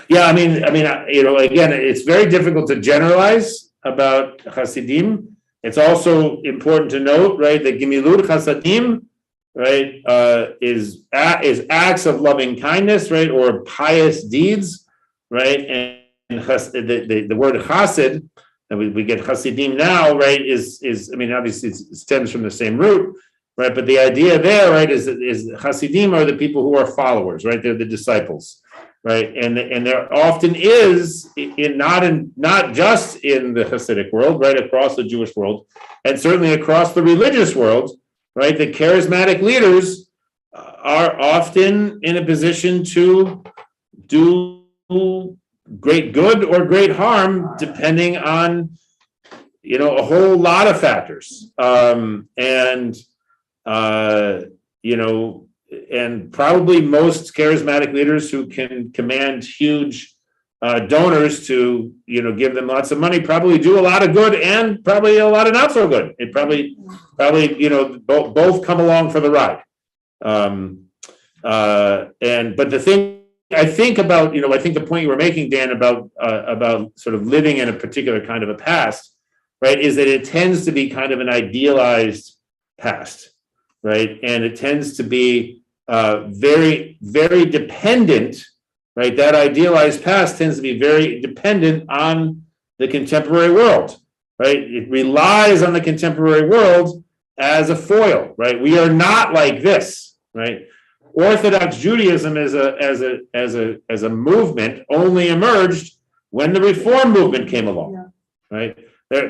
Yeah, I mean, again, it's very difficult to generalize about Hasidim. It's also important to note, right, that Gemilut Chasadim, right, is acts of loving kindness, right, or pious deeds, right, and the word Chassid, and we get Hasidim now, right, is I mean, obviously it stems from the same root, right, but the idea there, right, is Hasidim are the people who are followers, right, they're the disciples. Right, and there often is not just in the Hasidic world, right, across the Jewish world, and certainly across the religious world, right, the charismatic leaders are often in a position to do great good or great harm, depending on a whole lot of factors, and probably most charismatic leaders who can command huge donors to, give them lots of money probably do a lot of good and probably a lot of not so good. It probably, both come along for the ride. But the thing I think about, I think the point you were making, Dan, about sort of living in a particular kind of a past, right, is that it tends to be kind of an idealized past, right? And it tends to be very, very dependent, right? That idealized past tends to be very dependent on the contemporary world, right? It relies on the contemporary world as a foil, right? We are not like this, right? Orthodox Judaism as a movement only emerged when the Reform movement came along, right?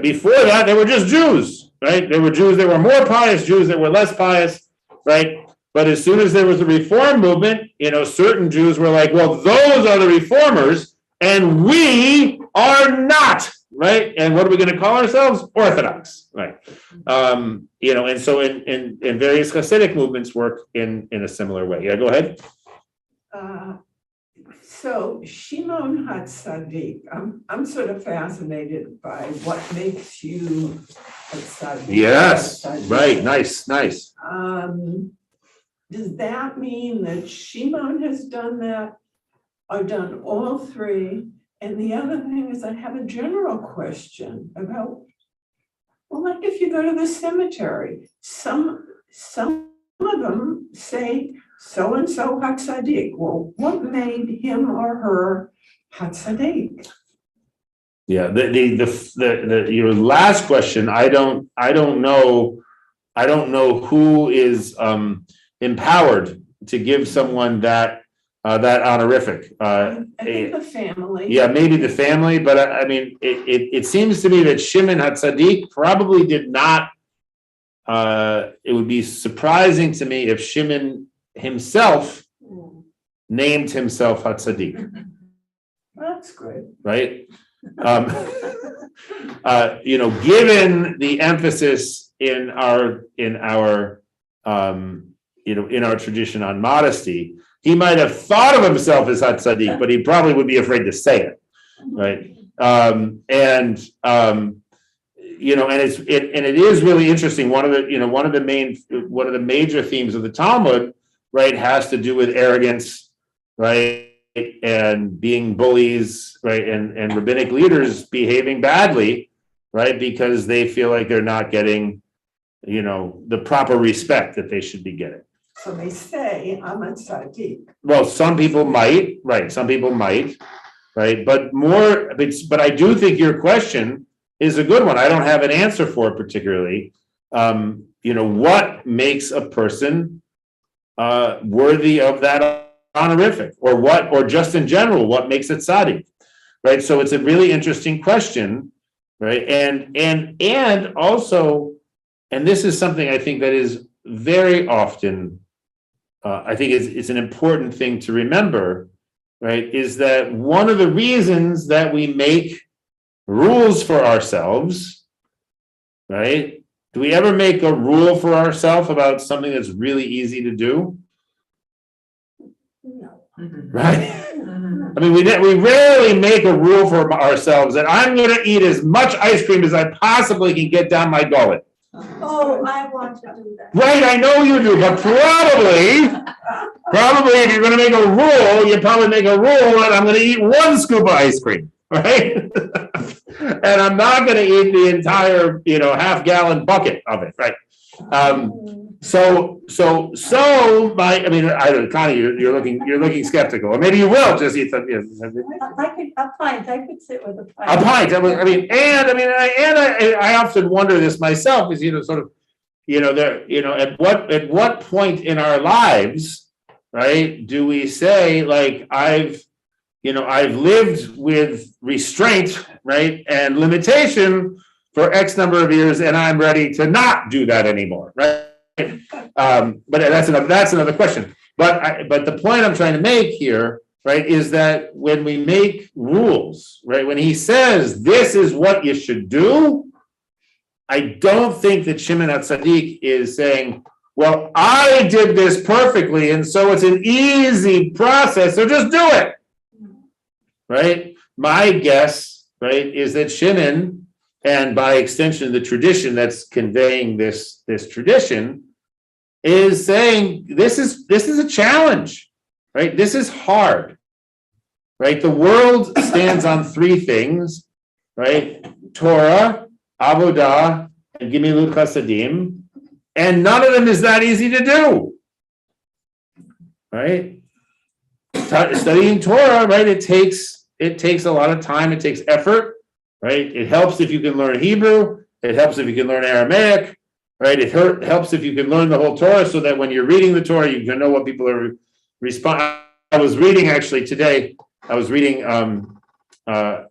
Before that, they were just Jews, right? They were Jews. There were more pious Jews. There were less pious, right? But as soon as there was a Reform movement, certain Jews were like, well, those are the reformers, and we are not, right? And what are we going to call ourselves? Orthodox, right? And so in various Hasidic movements work in a similar way. Yeah, go ahead. So Shimon HaTzadik, I'm sort of fascinated by what makes you a tzaddik. Yes, right, nice. Does that mean that Shimon has done that or done all three? And the other thing is I have a general question about, well, like if you go to the cemetery, some of them say so-and-so HaTzadik. Well, what made him or her HaTzadik? Yeah, your last question, I don't know who is empowered to give someone that honorific. I think the family. Yeah, maybe the family, but I mean, it seems to me that Shimon HaTzadik probably did not. It would be surprising to me if Shimon himself named himself HaTzadik. That's good. Right? Given the emphasis in our tradition on modesty, he might have thought of himself as HaTzadik, but he probably would be afraid to say it, right? And it is really interesting. One of the major themes of the Talmud, right, has to do with arrogance, right, and being bullies, right, and rabbinic leaders behaving badly, right, because they feel like they're not getting, the proper respect that they should be getting. So they say, I'm a tzaddik. Well, some people might, right? Some people might, right? But I do think your question is a good one. I don't have an answer for it particularly. What makes a person worthy of that honorific, or just in general, what makes it tzaddik, right? So it's a really interesting question, right? And also, and this is something I think that is very often, I think it's an important thing to remember, right, is that one of the reasons that we make rules for ourselves, right? Do we ever make a rule for ourselves about something that's really easy to do? No. Right? I mean, we rarely make a rule for ourselves that I'm going to eat as much ice cream as I possibly can get down my gullet. Oh, I want to do that. Right, I know you do, but probably if you're going to make a rule, you probably make a rule that I'm going to eat 1 scoop of ice cream, right? And I'm not going to eat the entire, half-gallon bucket of it, right? So I mean, Connie, you're looking skeptical, or maybe you will just eat some. A pint, I could sit with a pint. A pint. I often wonder this myself, is at what point in our lives, right, do we say, like, I've lived with restraint, right, and limitation for X number of years, and I'm ready to not do that anymore, right? But that's another question. But the point I'm trying to make here, right, is that when we make rules, right, when he says this is what you should do, I don't think that Shimon HaTzadik is saying, well, I did this perfectly, and so it's an easy process, so just do it, right? My guess, right, is that Shimon, and by extension the tradition that's conveying this tradition, is saying this is a challenge, right? This is hard, right? The world stands on 3 things, right? Torah, Avodah, and Gemilut Chasadim, and none of them is that easy to do, right? Studying Torah, right? It takes a lot of time. It takes effort, right? It helps if you can learn Hebrew. It helps if you can learn Aramaic. Right, it helps if you can learn the whole Torah, so that when you're reading the Torah, you can know what people are responding. I was reading actually today. I was reading a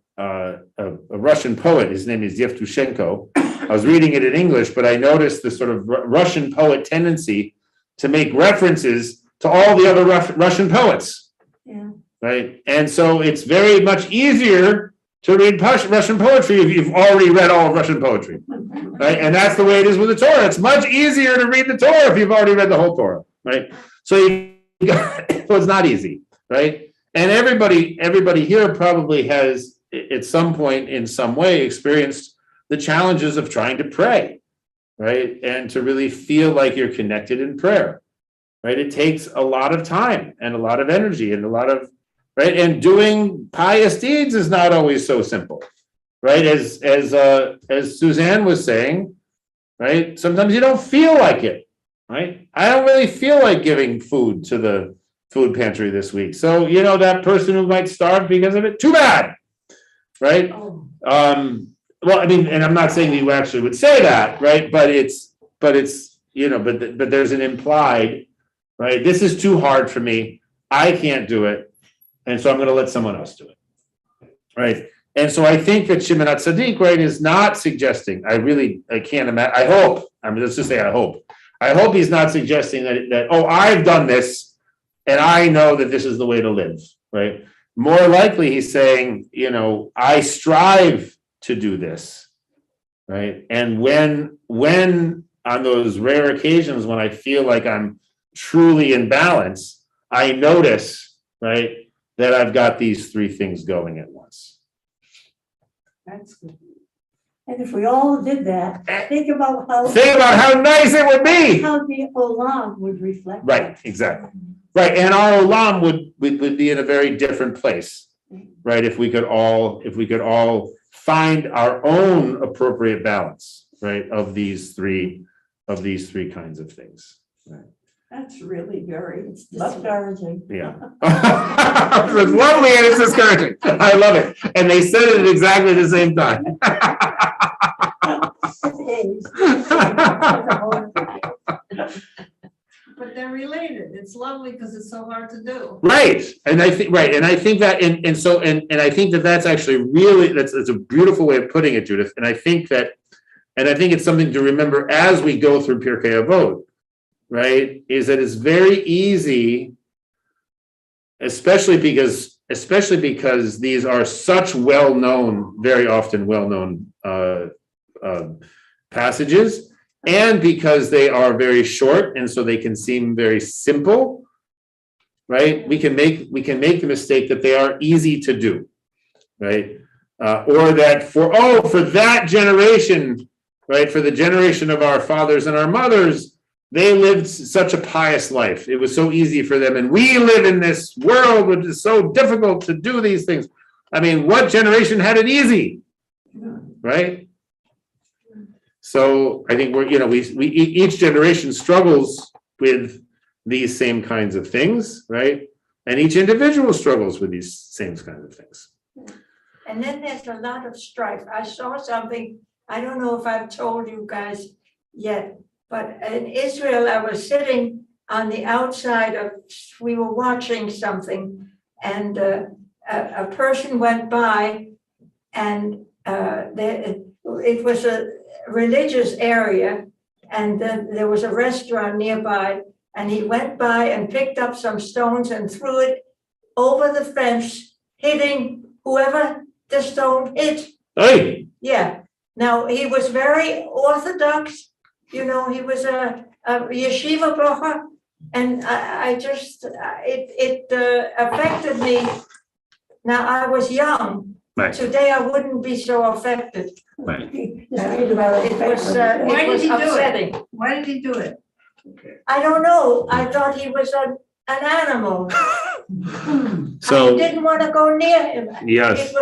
Russian poet. His name is Yevtushenko. I was reading it in English, but I noticed the sort of Russian poet tendency to make references to all the other Russian poets. Yeah. Right, and so it's very much easier to read Russian poetry if you've already read all of Russian poetry, right? And that's the way it is with the Torah. It's much easier to read the Torah if you've already read the whole Torah, right? So it's not easy, right? And everybody here probably has, at some point in some way, experienced the challenges of trying to pray, right? And to really feel like you're connected in prayer, right? It takes a lot of time and a lot of energy and a lot of, right? And doing pious deeds is not always so simple, right? As Suzanne was saying, right? Sometimes you don't feel like it, right? I don't really feel like giving food to the food pantry this week. So, that person who might starve because of it, too bad, right? Well, I mean, and I'm not saying that you actually would say that, right? But there's an implied, right? This is too hard for me. I can't do it. And so I'm going to let someone else do it, right? And so I think that Shimon HaTzadik, right, is not suggesting, I can't imagine, let's just say I hope he's not suggesting that, oh, I've done this and I know that this is the way to live, right? More likely he's saying, I strive to do this, right? And when on those rare occasions when I feel like I'm truly in balance, I notice, right, that I've got these 3 things going at once. That's good. And if we all did that, think about how nice it would be. how the olam would reflect. Right, exactly. Right, and our olam would be in a very different place, right? If we could all find our own appropriate balance, right, of these three kinds of things. Right. That's really very Discouraging. Yeah. It's lovely and it's discouraging. I love it. And they said it at exactly the same time. But they're related. It's lovely because it's so hard to do. Right. And I think that, and I think that that's actually really, that's a beautiful way of putting it, Judith. And I think it's something to remember as we go through Pirkei Avot, right, is that it's very easy, especially because these are such well-known, very often well-known passages, and because they are very short and so they can seem very simple, right? We can make the mistake that they are easy to do, right? Or that for that generation, right, for the generation of our fathers and our mothers, they lived such a pious life. It was so easy for them. And we live in this world which is so difficult to do these things. I mean, what generation had it easy? Right? So I think each generation struggles with these same kinds of things, right? And each individual struggles with these same kinds of things. And then there's a lot of strife. I saw something, I don't know if I've told you guys yet, but in Israel, I was sitting on the outside we were watching something, and a person went by, and it was a religious area, and then there was a restaurant nearby, and he went by and picked up some stones and threw it over the fence, hitting whoever the stone hit. Hey! Yeah. Now, he was very orthodox, he was a yeshiva bracha, and I just, it affected me. Now, I was young. Right. Today, I wouldn't be so affected. Right. Just read about it. Why did he do it? upsetting. Why did he do it? I don't know. I thought he was an animal. So, I didn't want to go near him. yes.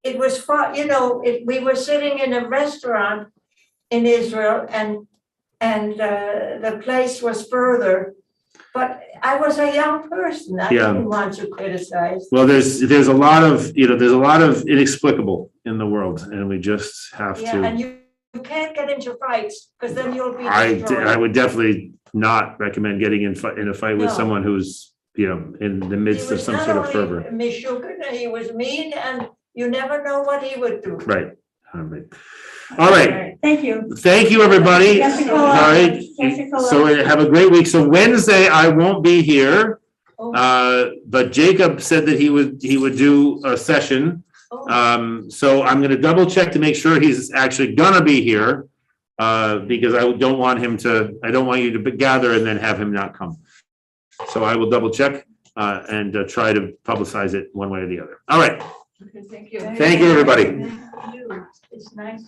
It was far, we were sitting in a restaurant in Israel, and the place was further. But I was a young person. I Yeah. didn't want to criticize. Well, there's a lot of inexplicable in the world, and we just have Yeah, to. and you can't get into fights, because then you'll be I destroyed. would definitely not recommend getting in a fight with No. someone who's, in the midst of some sort of fervor. He was not only Meshuggah, he was mean, and you never know what he would do. Right. All right. Thank you. Thank you, everybody. All Jessica, right. Jessica. So have a great week. So Wednesday, I won't be here. Oh. But Jacob said that he would do a session. Oh. So I'm gonna double check to make sure he's actually gonna be here. Because I don't want you to gather and then have him not come. So I will double check, and try to publicize it one way or the other. All right. Okay, thank you. Thank you, everybody. Thank you. It's nice.